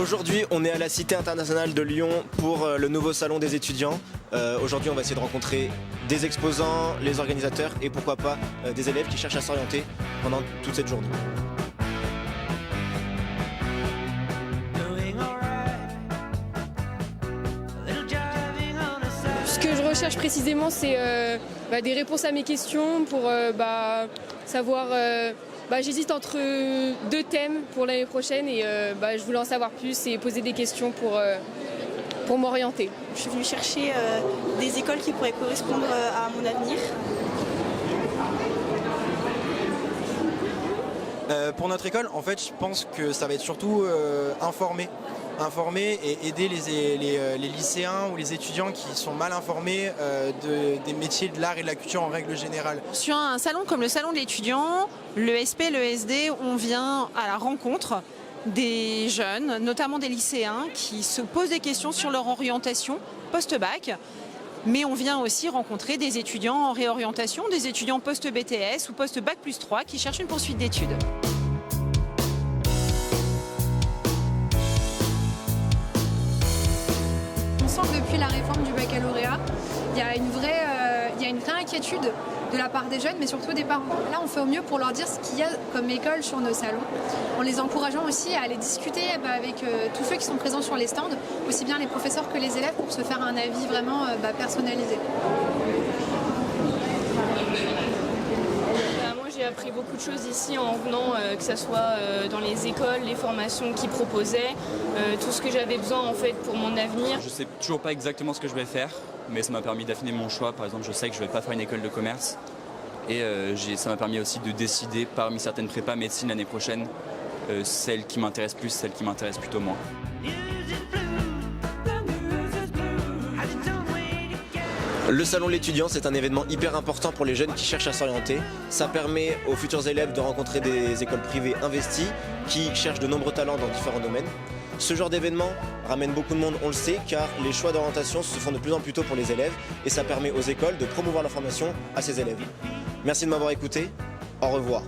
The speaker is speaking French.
Aujourd'hui, on est à la Cité internationale de Lyon pour le nouveau salon des étudiants. Aujourd'hui, on va essayer de rencontrer des exposants, les organisateurs et pourquoi pas des élèves qui cherchent à s'orienter pendant toute cette journée. Ce que je recherche précisément, c'est des réponses à mes questions pour savoir. J'hésite entre deux thèmes pour l'année prochaine et je voulais en savoir plus et poser des questions pour m'orienter. Je suis venue chercher des écoles qui pourraient correspondre à mon avenir. Pour notre école, en fait, je pense que ça va être surtout informer et aider les lycéens ou les étudiants qui sont mal informés des métiers de l'art et de la culture en règle générale. Sur un salon comme le salon de l'étudiant, l'ESP, l'ESD, on vient à la rencontre des jeunes, notamment des lycéens, qui se posent des questions sur leur orientation post-bac. Mais on vient aussi rencontrer des étudiants en réorientation, des étudiants post-BTS ou post-bac plus 3 qui cherchent une poursuite d'études. On sent que depuis la réforme du baccalauréat, il y a une vraie inquiétude de la part des jeunes, mais surtout des parents. Là, on fait au mieux pour leur dire ce qu'il y a comme école sur nos salons, en les encourageant aussi à aller discuter avec tous ceux qui sont présents sur les stands, aussi bien les professeurs que les élèves, pour se faire un avis vraiment personnalisé. Moi, j'ai appris beaucoup de choses ici en venant, que ce soit dans les écoles, les formations qu'ils proposaient, tout ce que j'avais besoin en fait pour mon avenir. Je sais toujours pas exactement ce que je vais faire, mais ça m'a permis d'affiner mon choix. Par exemple, je sais que je vais pas faire une école de commerce et ça m'a permis aussi de décider parmi certaines prépas médecine l'année prochaine, celle qui m'intéresse plus, celle qui m'intéresse plutôt moins. Le salon de l'étudiant, c'est un événement hyper important pour les jeunes qui cherchent à s'orienter. Ça permet aux futurs élèves de rencontrer des écoles privées investies qui cherchent de nombreux talents dans différents domaines. Ce genre d'événement ramène beaucoup de monde, on le sait, car les choix d'orientation se font de plus en plus tôt pour les élèves et ça permet aux écoles de promouvoir la formation à ces élèves. Merci de m'avoir écouté, au revoir.